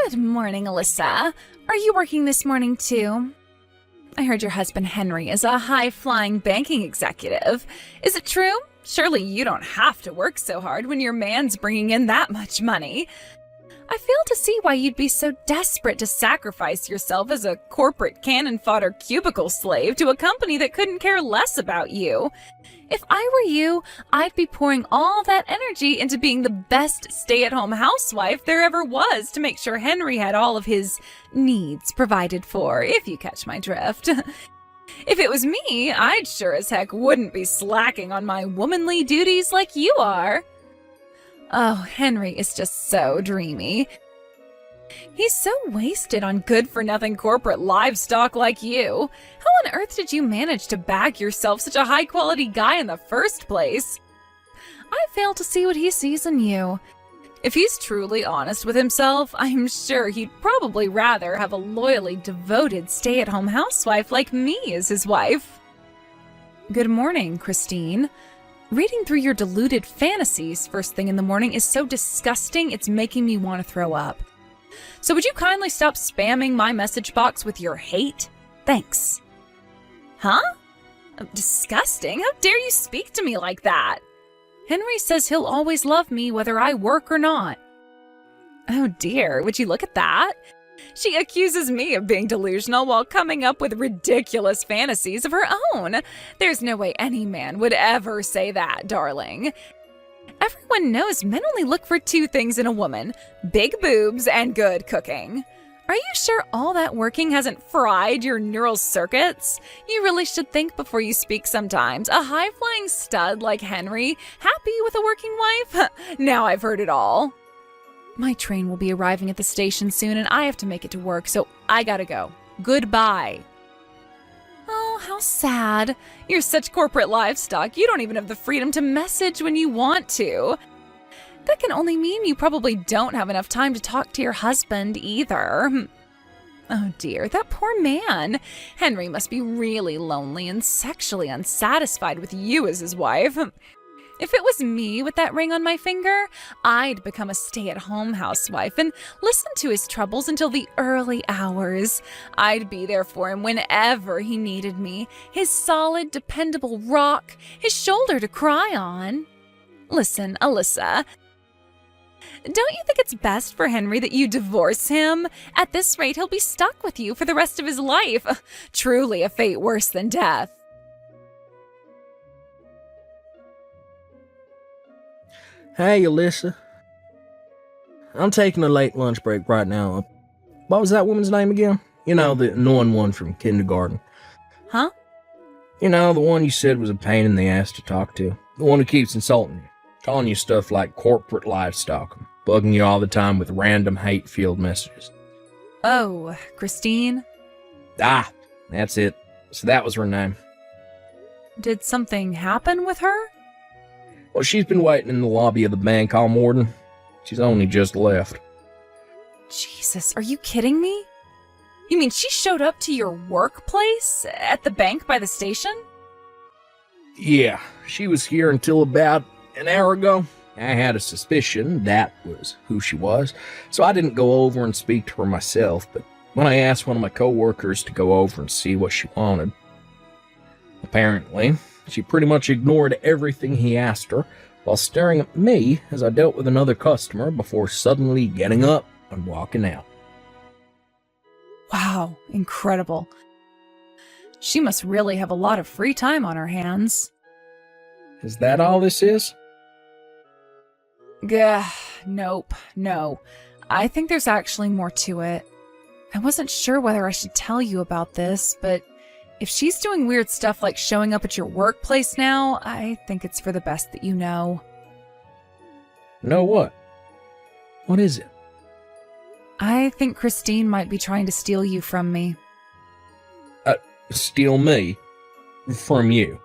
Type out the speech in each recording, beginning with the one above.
Good morning, Alyssa. Are you working this morning too? I heard your husband Henry is a high-flying banking executive. Is it true? Surely you don't have to work so hard when your man's bringing in that much money. I fail to see why you'd be so desperate to sacrifice yourself as a corporate cannon fodder cubicle slave to a company that couldn't care less about you. If I were you, I'd be pouring all that energy into being the best stay-at-home housewife there ever was to make sure Henry had all of his needs provided for, if you catch my drift. If it was me, I'd sure as heck wouldn't be slacking on my womanly duties like you are. Oh, Henry is just so dreamy. He's so wasted on good-for-nothing corporate livestock like you. How on earth did you manage to bag yourself such a high-quality guy in the first place? I fail to see what he sees in you. If he's truly honest with himself, I'm sure he'd probably rather have a loyally devoted stay-at-home housewife like me as his wife. Good morning, Christine. Reading through your deluded fantasies first thing in the morning is so disgusting it's making me want to throw up. So would you kindly stop spamming my message box with your hate? Thanks. Huh? Disgusting? How dare you speak to me like that? Henry says he'll always love me whether I work or not. Oh dear, would you look at that? She accuses me of being delusional while coming up with ridiculous fantasies of her own. There's no way any man would ever say that, darling. Everyone knows men only look for two things in a woman: big boobs and good cooking. Are you sure all that working hasn't fried your neural circuits? You really should think before you speak sometimes. A high-flying stud like Henry, happy with a working wife? Now I've heard it all. My train will be arriving at the station soon and I have to make it to work, so I gotta go. Goodbye. Oh, how sad. You're such corporate livestock, you don't even have the freedom to message when you want to. That can only mean you probably don't have enough time to talk to your husband either. Oh dear, that poor man. Henry must be really lonely and sexually unsatisfied with you as his wife. If it was me with that ring on my finger, I'd become a stay-at-home housewife and listen to his troubles until the early hours. I'd be there for him whenever he needed me, his solid, dependable rock, his shoulder to cry on. Listen, Alyssa, don't you think it's best for Henry that you divorce him? At this rate, he'll be stuck with you for the rest of his life. Truly a fate worse than death. Hey, Alyssa. I'm taking a late lunch break right now. What was that woman's name again? You know, the annoying one from kindergarten. Huh? You know, the one you said was a pain in the ass to talk to. The one who keeps insulting you, calling you stuff like corporate livestock, bugging you all the time with random hate-filled messages. Oh, Christine? Ah, that's it. So that was her name. Did something happen with her? Well, she's been waiting in the lobby of the bank all morning. She's only just left. Jesus, are you kidding me? You mean she showed up to your workplace at the bank by the station? Yeah, she was here until about an hour ago. I had a suspicion that was who she was, so I didn't go over and speak to her myself, but when I asked one of my coworkers to go over and see what she wanted, apparently she pretty much ignored everything he asked her while staring at me as I dealt with another customer before suddenly getting up and walking out. Wow, incredible. She must really have a lot of free time on her hands. Is that all this is? Gah, nope, no. I think there's actually more to it. I wasn't sure whether I should tell you about this, but if she's doing weird stuff like showing up at your workplace now, I think it's for the best that you know. Know what? What is it? I think Christine might be trying to steal you from me. Steal me? From you?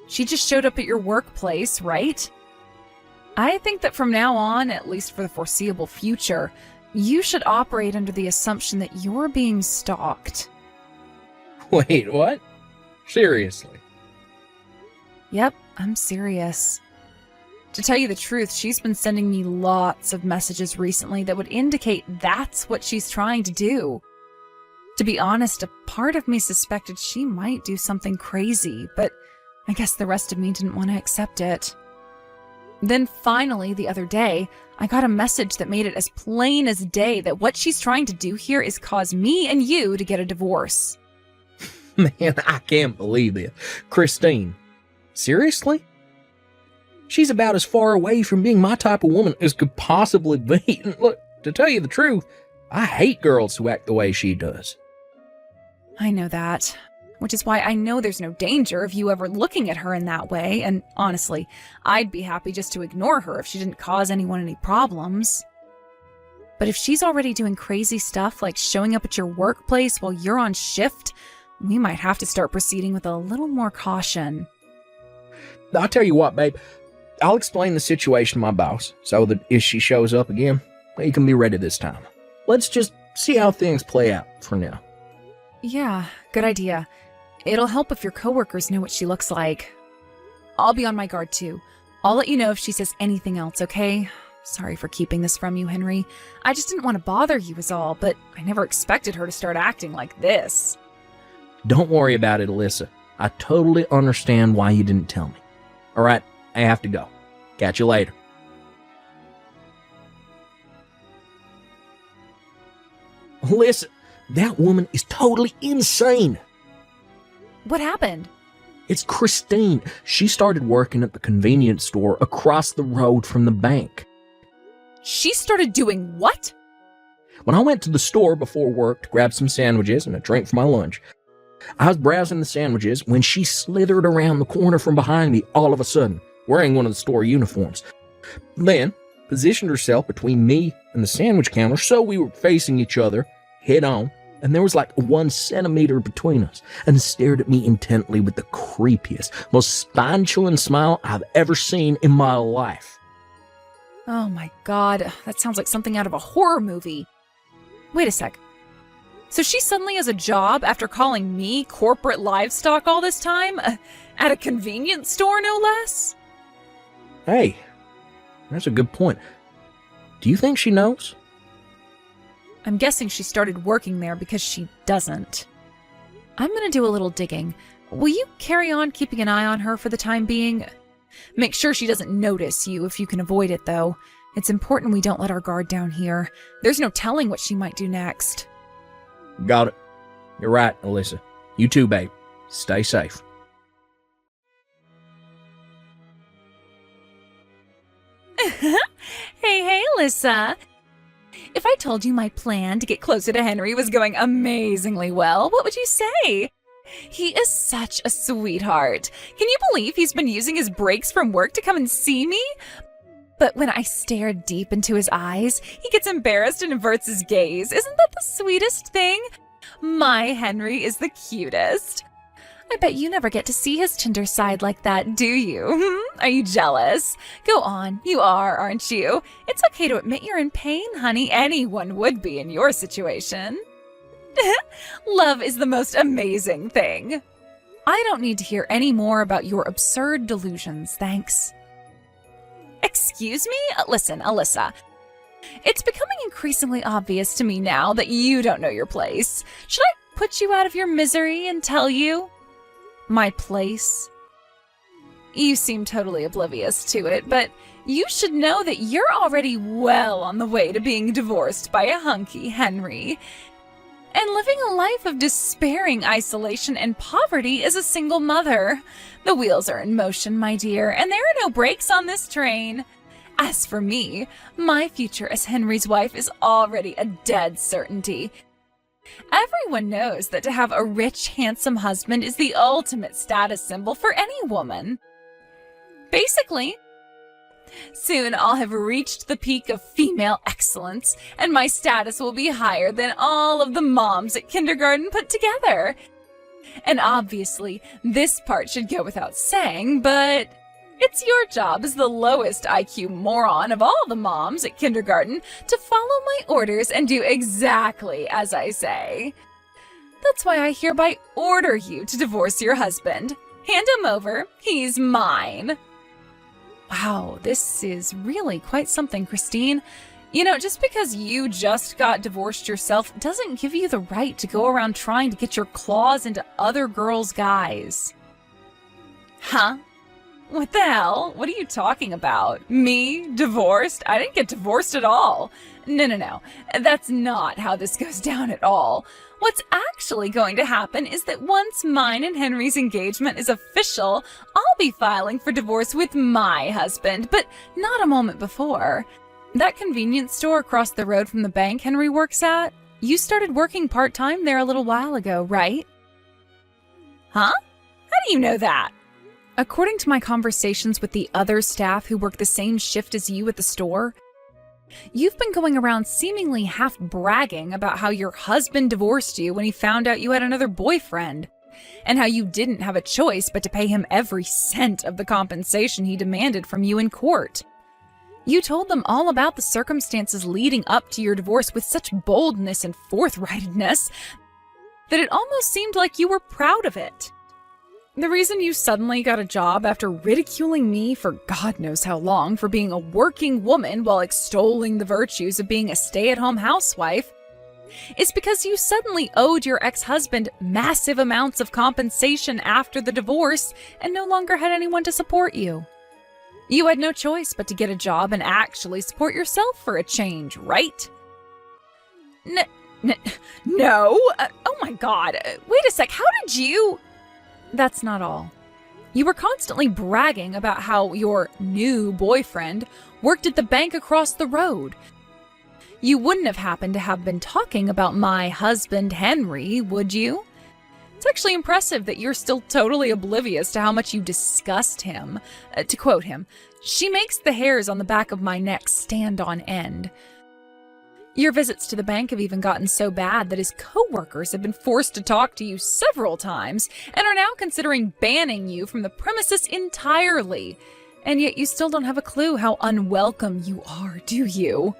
She just showed up at your workplace, right? I think that from now on, at least for the foreseeable future, you should operate under the assumption that you're being stalked. Wait, what? Seriously? Yep, I'm serious. To tell you the truth, she's been sending me lots of messages recently that would indicate that's what she's trying to do. To be honest, a part of me suspected she might do something crazy, but I guess the rest of me didn't want to accept it. Then finally, the other day, I got a message that made it as plain as day that what she's trying to do here is cause me and you to get a divorce. Man, I can't believe it. Christine, seriously? She's about as far away from being my type of woman as could possibly be. And look, to tell you the truth, I hate girls who act the way she does. I know that, which is why I know there's no danger of you ever looking at her in that way, and honestly, I'd be happy just to ignore her if she didn't cause anyone any problems. But if she's already doing crazy stuff like showing up at your workplace while you're on shift, we might have to start proceeding with a little more caution. I'll tell you what, babe. I'll explain the situation to my boss so that if she shows up again, he can be ready this time. Let's just see how things play out for now. Yeah, good idea. It'll help if your coworkers know what she looks like. I'll be on my guard too. I'll let you know if she says anything else, okay? Sorry for keeping this from you, Henry. I just didn't want to bother you is all, but I never expected her to start acting like this. Don't worry about it, Alyssa. I totally understand why you didn't tell me. All right, I have to go. Catch you later. Alyssa, that woman is totally insane. What happened? It's Christine. She started working at the convenience store across the road from the bank. She started doing what? When I went to the store before work to grab some sandwiches and a drink for my lunch, I was browsing the sandwiches when she slithered around the corner from behind me all of a sudden, wearing one of the store uniforms. Then positioned herself between me and the sandwich counter so we were facing each other head on, and there was like 1 centimeter between us, and stared at me intently with the creepiest, most spine-chilling smile I've ever seen in my life. Oh my god, that sounds like something out of a horror movie. Wait a sec. So she suddenly has a job after calling me corporate livestock all this time? At a convenience store, no less? Hey, that's a good point. Do you think she knows? I'm guessing she started working there because she doesn't. I'm gonna do a little digging. Will you carry on keeping an eye on her for the time being? Make sure she doesn't notice you if you can avoid it, though. It's important we don't let our guard down here. There's no telling what she might do next. Got it. You're right, Alyssa. You too, babe. Stay safe. Hey, Alyssa. If I told you my plan to get closer to Henry was going amazingly well, what would you say? He is such a sweetheart. Can you believe he's been using his breaks from work to come and see me? But when I stare deep into his eyes, he gets embarrassed and averts his gaze. Isn't that the sweetest thing? My Henry is the cutest. I bet you never get to see his tender side like that, do you? Are you jealous? Go on, you are, aren't you? It's okay to admit you're in pain, honey. Anyone would be in your situation. Love is the most amazing thing. I don't need to hear any more about your absurd delusions, thanks. Excuse me? Listen, Alyssa. It's becoming increasingly obvious to me now that you don't know your place. Should I put you out of your misery and tell you? My place? You seem totally oblivious to it, but you should know that you're already well on the way to being divorced by a hunky Henry. And living a life of despairing isolation and poverty as a single mother. The wheels are in motion, my dear, and there are no brakes on this train. As for me, my future as Henry's wife is already a dead certainty. Everyone knows that to have a rich, handsome husband is the ultimate status symbol for any woman. Basically, soon I'll have reached the peak of female excellence, and my status will be higher than all of the moms at kindergarten put together. And obviously, this part should go without saying, but it's your job as the lowest IQ moron of all the moms at kindergarten to follow my orders and do exactly as I say. That's why I hereby order you to divorce your husband. Hand him over. He's mine. Wow, this is really quite something, Christine. You know, just because you just got divorced yourself doesn't give you the right to go around trying to get your claws into other girls' guys. Huh? What the hell? What are you talking about? Me? Divorced? I didn't get divorced at all. No. That's not how this goes down at all. What's actually going to happen is that once mine and Henry's engagement is official, I'll be filing for divorce with my husband, but not a moment before. That convenience store across the road from the bank Henry works at, you started working part-time there a little while ago, right? Huh? How do you know that? According to my conversations with the other staff who work the same shift as you at the store, you've been going around seemingly half bragging about how your husband divorced you when he found out you had another boyfriend, and how you didn't have a choice but to pay him every cent of the compensation he demanded from you in court. You told them all about the circumstances leading up to your divorce with such boldness and forthrightedness that it almost seemed like you were proud of it. The reason you suddenly got a job after ridiculing me for God knows how long for being a working woman while extolling the virtues of being a stay-at-home housewife is because you suddenly owed your ex-husband massive amounts of compensation after the divorce and no longer had anyone to support you. You had no choice but to get a job and actually support yourself for a change, right? No. Oh my God. Wait a sec. How did you... That's not all. You were constantly bragging about how your new boyfriend worked at the bank across the road. You wouldn't have happened to have been talking about my husband, Henry, would you? It's actually impressive that you're still totally oblivious to how much you disgust him. To quote him, "She makes the hairs on the back of my neck stand on end." Your visits to the bank have even gotten so bad that his co-workers have been forced to talk to you several times and are now considering banning you from the premises entirely. And yet you still don't have a clue how unwelcome you are, do you?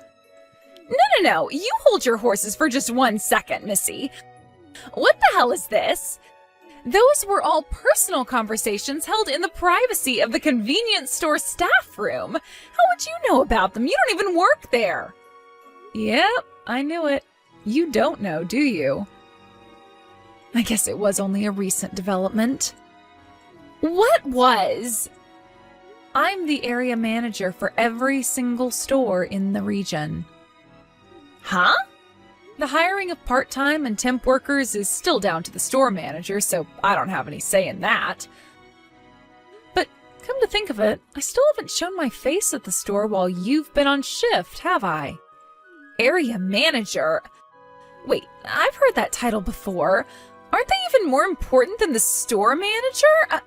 No. You hold your horses for just 1 second, Missy. What the hell is this? Those were all personal conversations held in the privacy of the convenience store staff room. How would you know about them? You don't even work there. Yep, I knew it. You don't know, do you? I guess it was only a recent development. What was? I'm the area manager for every single store in the region. Huh? The hiring of part-time and temp workers is still down to the store manager, so I don't have any say in that. But come to think of it, I still haven't shown my face at the store while you've been on shift, have I? Area manager? Wait, I've heard that title before. Aren't they even more important than the store manager?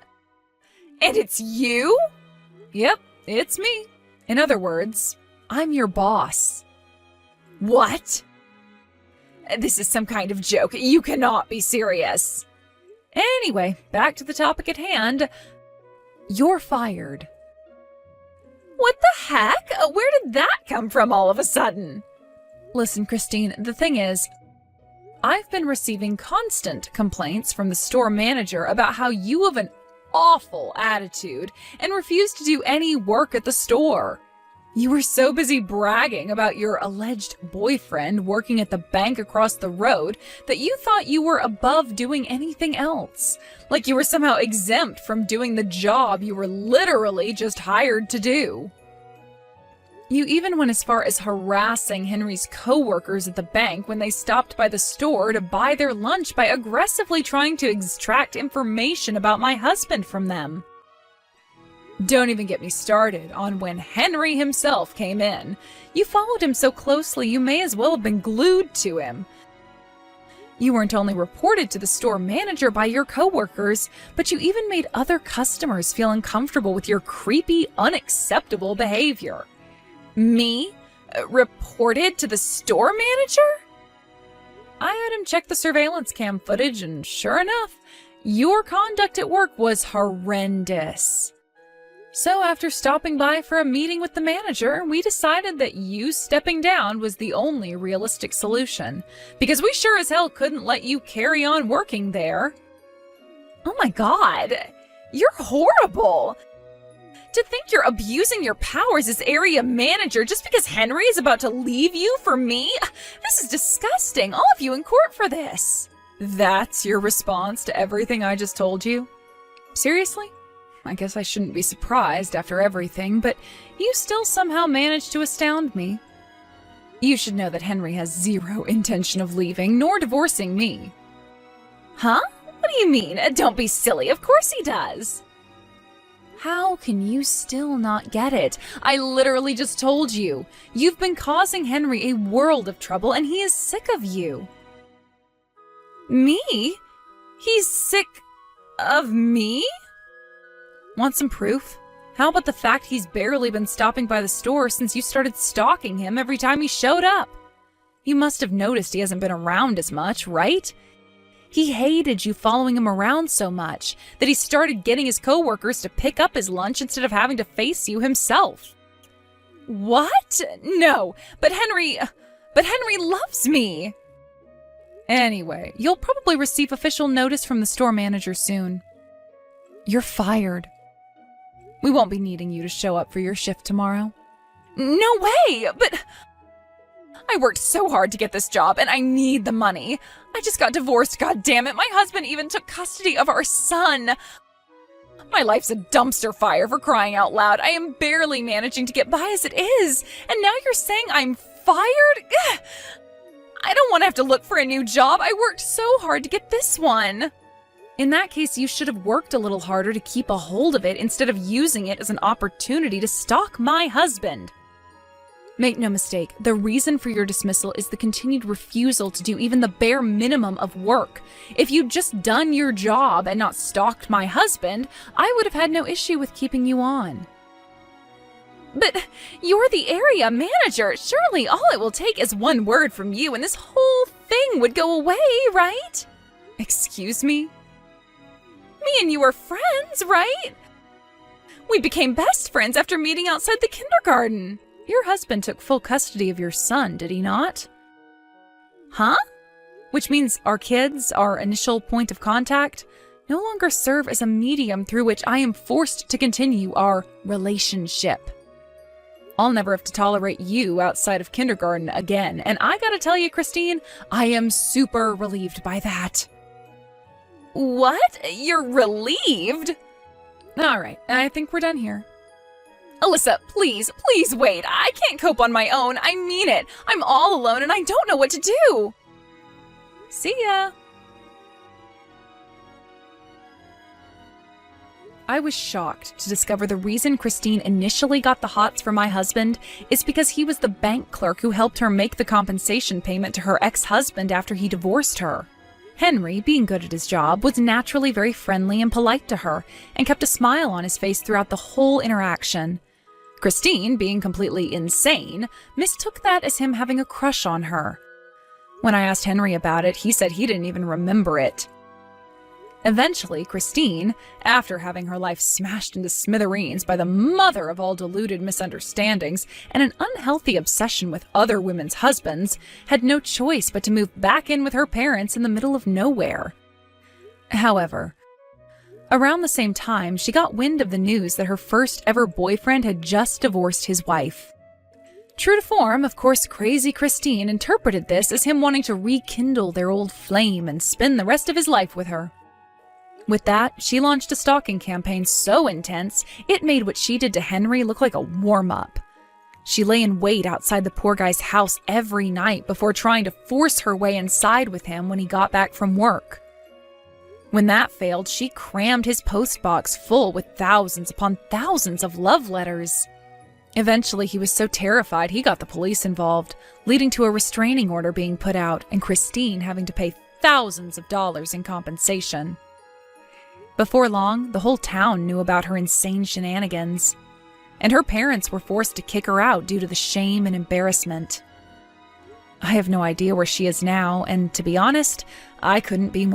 And it's you? Yep, it's me. In other words, I'm your boss. What? This is some kind of joke. You cannot be serious. Anyway, back to the topic at hand. You're fired. What the heck? Where did that come from all of a sudden? Listen, Christine, the thing is, I've been receiving constant complaints from the store manager about how you have an awful attitude and refuse to do any work at the store. You were so busy bragging about your alleged boyfriend working at the bank across the road that you thought you were above doing anything else. Like you were somehow exempt from doing the job you were literally just hired to do. You even went as far as harassing Henry's co-workers at the bank when they stopped by the store to buy their lunch by aggressively trying to extract information about my husband from them. Don't even get me started on when Henry himself came in. You followed him so closely you may as well have been glued to him. You weren't only reported to the store manager by your coworkers, but you even made other customers feel uncomfortable with your creepy, unacceptable behavior. Me? Reported to the store manager? I had him check the surveillance cam footage, and sure enough, your conduct at work was horrendous. So after stopping by for a meeting with the manager, we decided that you stepping down was the only realistic solution, because we sure as hell couldn't let you carry on working there. Oh my God, you're horrible. To think you're abusing your powers as area manager just because Henry is about to leave you for me? This is disgusting. I'll have you in court for this. That's your response to everything I just told you? Seriously? I guess I shouldn't be surprised after everything, but you still somehow managed to astound me. You should know that Henry has zero intention of leaving, nor divorcing me. Huh? What do you mean? Don't be silly. Of course he does. How can you still not get it? I literally just told you. You've been causing Henry a world of trouble, and he is sick of you. Me? He's sick of me? Want some proof? How about the fact he's barely been stopping by the store since you started stalking him every time he showed up? You must have noticed he hasn't been around as much, right? He hated you following him around so much that he started getting his coworkers to pick up his lunch instead of having to face you himself. What? No, but Henry loves me. Anyway, you'll probably receive official notice from the store manager soon. You're fired. We won't be needing you to show up for your shift tomorrow. No way, but I worked so hard to get this job and I need the money. I just got divorced, goddammit. My husband even took custody of our son. My life's a dumpster fire, for crying out loud. I am barely managing to get by as it is. And now you're saying I'm fired? Ugh. I don't want to have to look for a new job. I worked so hard to get this one. In that case, you should have worked a little harder to keep a hold of it instead of using it as an opportunity to stalk my husband. Make no mistake, the reason for your dismissal is the continued refusal to do even the bare minimum of work. If you'd just done your job and not stalked my husband, I would have had no issue with keeping you on. But you're the area manager. Surely all it will take is one word from you and this whole thing would go away, right? Excuse me? Me and you are friends, right? We became best friends after meeting outside the kindergarten. Your husband took full custody of your son, did he not? Huh? Which means our kids, our initial point of contact, no longer serve as a medium through which I am forced to continue our relationship. I'll never have to tolerate you outside of kindergarten again, and I gotta tell you, Christine, I am super relieved by that. What? You're relieved? All right, I think we're done here. Alyssa, please wait. I can't cope on my own. I mean it. I'm all alone and I don't know what to do. See ya. I was shocked to discover the reason Christine initially got the hots for my husband is because he was the bank clerk who helped her make the compensation payment to her ex-husband after he divorced her. Henry, being good at his job, was naturally very friendly and polite to her and kept a smile on his face throughout the whole interaction. Christine, being completely insane, mistook that as him having a crush on her. When I asked Henry about it, he said he didn't even remember it. Eventually, Christine, after having her life smashed into smithereens by the mother of all deluded misunderstandings and an unhealthy obsession with other women's husbands, had no choice but to move back in with her parents in the middle of nowhere. However, around the same time, she got wind of the news that her first ever boyfriend had just divorced his wife. True to form, of course, crazy Christine interpreted this as him wanting to rekindle their old flame and spend the rest of his life with her. With that, she launched a stalking campaign so intense, it made what she did to Henry look like a warm-up. She lay in wait outside the poor guy's house every night before trying to force her way inside with him when he got back from work. When that failed, she crammed his postbox full with thousands upon thousands of love letters. Eventually, he was so terrified he got the police involved, leading to a restraining order being put out and Christine having to pay thousands of dollars in compensation. Before long, the whole town knew about her insane shenanigans, and her parents were forced to kick her out due to the shame and embarrassment. I have no idea where she is now, and to be honest, I couldn't be more